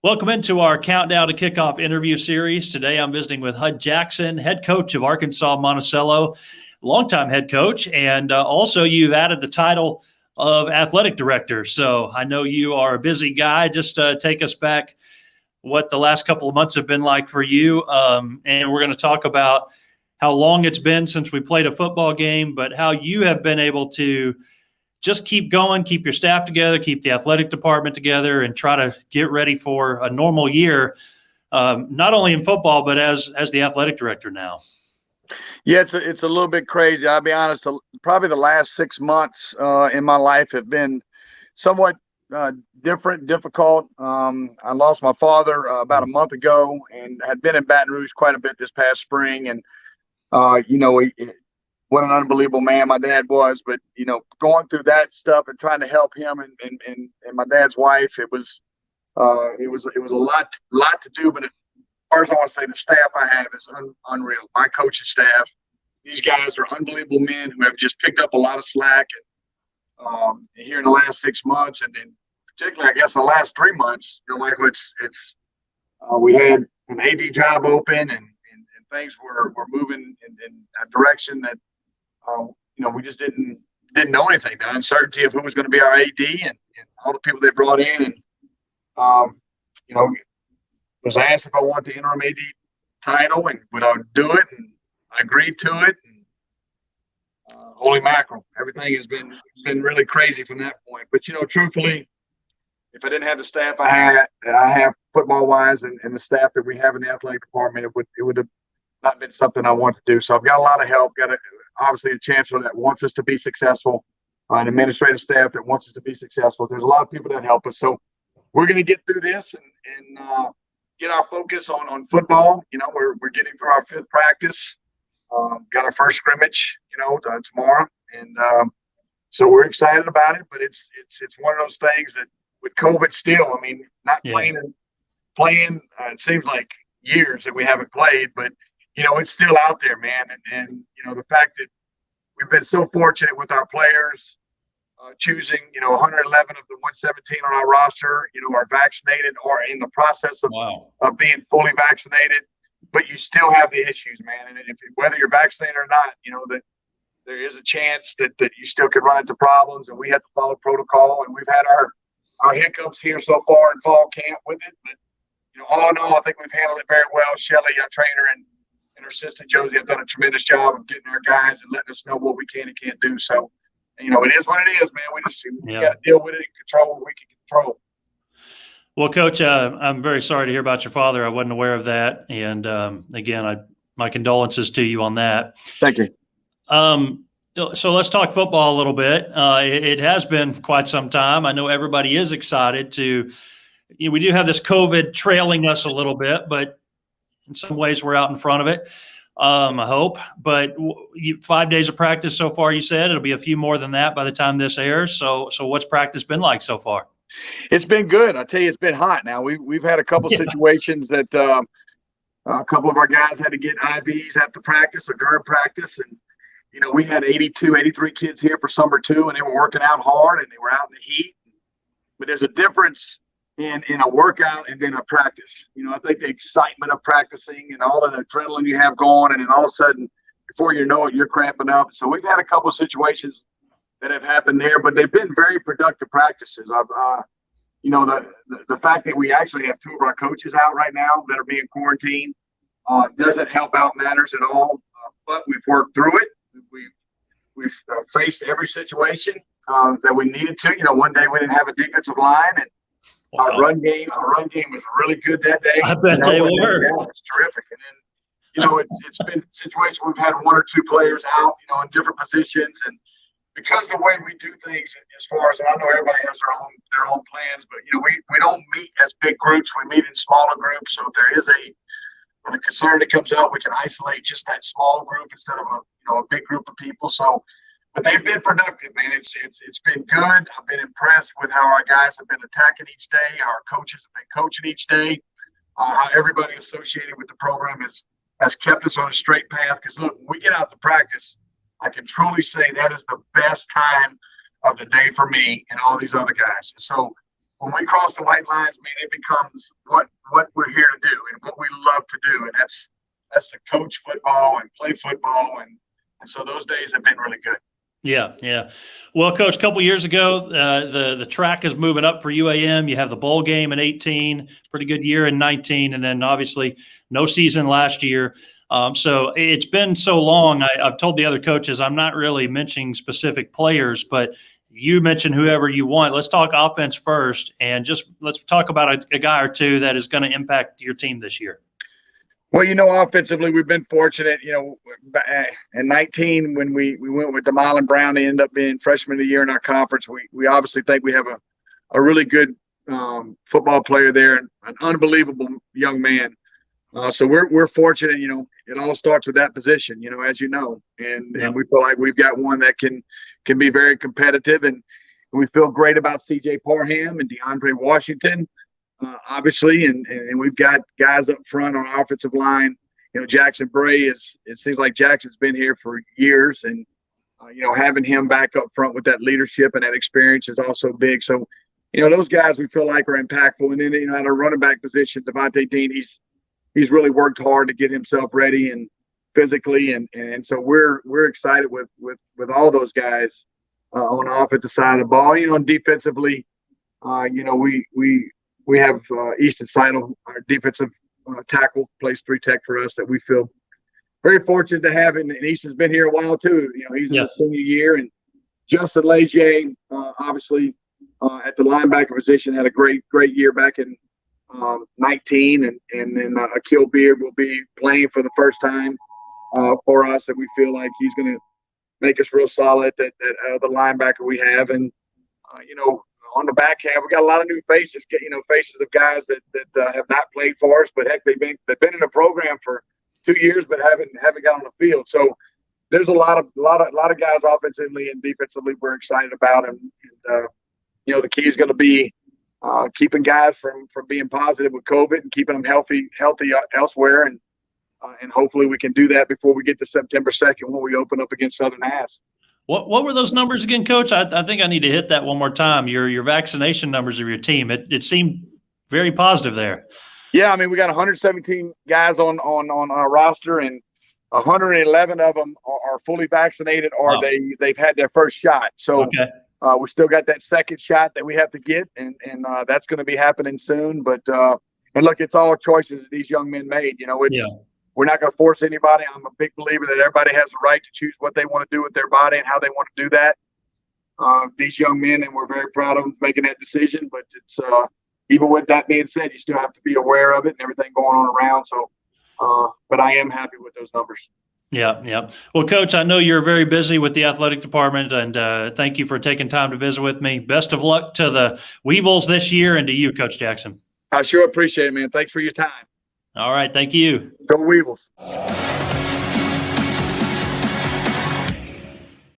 Welcome into our Countdown to Kickoff interview series. Today I'm visiting with Hud Jackson, head coach of Arkansas-Monticello, longtime head coach, and also you've added the title of athletic director. So I know you are a busy guy. Just take us back what the last couple of months have been like for you, and we're going to talk about how long it's been since we played a football game, but how you have been able to just keep going, keep your staff together, keep the athletic department together, and try to get ready for a normal year, not only in football, but as the athletic director now. Yeah, it's a little bit crazy. I'll be honest. Probably the last 6 months in my life have been somewhat difficult. I lost my father about a month ago, and had been in Baton Rouge quite a bit this past spring. And what an unbelievable man my dad was. But going through that stuff and trying to help him and my dad's wife, it was a lot to do. But first, I want to say the staff I have is unreal. My coaching staff, these guys are unbelievable men who have just picked up a lot of slack. And here in the last 6 months, and then particularly, I guess, the last 3 months, Michael, we had an AD job open, and things were moving in a direction that we just didn't know anything. The uncertainty of who was going to be our AD and all the people they brought in, and was asked if I wanted the interim AD title and would I do it, and I agreed to it. And holy mackerel, everything has been really crazy from that point. But truthfully, if I didn't have the staff I have football wise, and the staff that we have in the athletic department, it would have not been something I wanted to do. So I've got a lot of help. Got obviously a chancellor that wants us to be successful, an administrative staff that wants us to be successful. There's a lot of people that help us. So we're going to get through this and get our focus on football. We're getting through our 5th practice. Got our first scrimmage, tomorrow, and so we're excited about it. But it's one of those things that with COVID still, not playing. It seems like years that we haven't played, but it's still out there, man. And the fact that we've been so fortunate with our players choosing, 111 of the 117 on our roster, are vaccinated or in the process of being fully vaccinated. But you still have the issues, man. And whether you're vaccinated or not, that there is a chance that you still could run into problems, and we have to follow protocol. And we've had our hiccups here so far in fall camp with it. But, all in all, I think we've handled it very well. Shelley, our trainer, and her assistant Josie have done a tremendous job of getting our guys and letting us know what we can and can't do. So, it is what it is, man. We got to deal with it and control what we can control. Well, Coach, I'm very sorry to hear about your father. I wasn't aware of that. And again, my condolences to you on that. Thank you. So let's talk football a little bit. It has been quite some time. I know everybody is excited to – we do have this COVID trailing us a little bit, but in some ways we're out in front of it, I hope. But 5 days of practice so far, you said. It'll be a few more than that by the time this airs. So what's practice been like so far? It's been good. I tell you, it's been hot. Now we've had a couple situations that a couple of our guys had to get IVs after practice or during practice, and we had 83 kids here for summer too, and they were working out hard and they were out in the heat. But there's a difference in a workout and then a practice. I think the excitement of practicing and all of the adrenaline you have going, and then all of a sudden, before you know it, you're cramping up. So we've had a couple of situations that have happened there, but they've been very productive practices. The fact that we actually have 2 of our coaches out right now that are being quarantined doesn't help out matters at all. But we've worked through it. We've faced every situation that we needed to. One day we didn't have a defensive line, and our run game was really good that day. I bet they were. Yeah, it's terrific. And then it's been a situation where we've had 1 or 2 players out, in different positions, and because the way we do things, as far as, and I know everybody has their own plans, but we don't meet as big groups. We meet in smaller groups. So if there is a concern that comes out, we can isolate just that small group instead of a big group of people. So, but they've been productive, man. It's been good. I've been impressed with how our guys have been attacking each day. Our coaches have been coaching each day. How everybody associated with the program has kept us on a straight path. Because look, when we get out to practice, I can truly say that is the best time of the day for me and all these other guys. So when we cross the white lines, man, it becomes what we're here to do and what we love to do, and that's to coach football and play football, and so those days have been really good. Yeah, yeah. Well, Coach, a couple years ago, the track is moving up for UAM. You have the bowl game in 18, pretty good year in 19, and then obviously no season last year. So it's been so long. I've told the other coaches I'm not really mentioning specific players, but you mention whoever you want. Let's talk offense first, and just let's talk about a guy or two that is going to impact your team this year. Well, offensively, we've been fortunate. In 19, when we went with DeMarlon Brown, they ended up being freshman of the year in our conference. We obviously think we have a really good football player there, and an unbelievable young man. So we're fortunate. It all starts with that position. As you know, and we feel like we've got one that can be very competitive, and we feel great about C.J. Parham and DeAndre Washington. Obviously, and we've got guys up front on our offensive line. Jackson Bray it seems like Jackson's been here for years, and having him back up front with that leadership and that experience is also big. So, those guys we feel like are impactful. And then at our running back position, Devontae Dean, he's really worked hard to get himself ready and physically, and so we're excited with all those guys on the offensive side of the ball. Defensively, we have Easton Seidel, our defensive tackle, plays 3 tech for us, that we feel very fortunate to have. And Easton's been here a while too. He's in his senior year. And Justin Legier, obviously, at the linebacker position, had a great year back in 19. And then Akil Beard will be playing for the first time for us. And we feel like he's going to make us real solid at the linebacker we have. And, on the back half, we got a lot of new faces, faces of guys that have not played for us, but heck, they've been in the program for 2 years, but haven't got on the field. So there's a lot of guys offensively and defensively we're excited about, and the key is going to be keeping guys from being positive with COVID and keeping them healthy elsewhere, and hopefully we can do that before we get to September 2nd when we open up against Southern Mass. What were those numbers again, Coach? I think I need to hit that one more time. Your vaccination numbers of your team. It seemed very positive there. Yeah, I mean, we got 117 guys on our roster, and 111 of them are fully vaccinated, or they've had their first shot. So we still got that second shot that we have to get, and that's going to be happening soon. But and look, it's all choices that these young men made. We're not going to force anybody. I'm a big believer that everybody has the right to choose what they want to do with their body and how they want to do that. These young men, and we're very proud of them making that decision. But it's even with that being said, you still have to be aware of it and everything going on around. So, but I am happy with those numbers. Yeah. Well, Coach, I know you're very busy with the athletic department, and thank you for taking time to visit with me. Best of luck to the Weevils this year, and to you, Coach Jackson. I sure appreciate it, man. Thanks for your time. All right. Thank you. Go Weevils.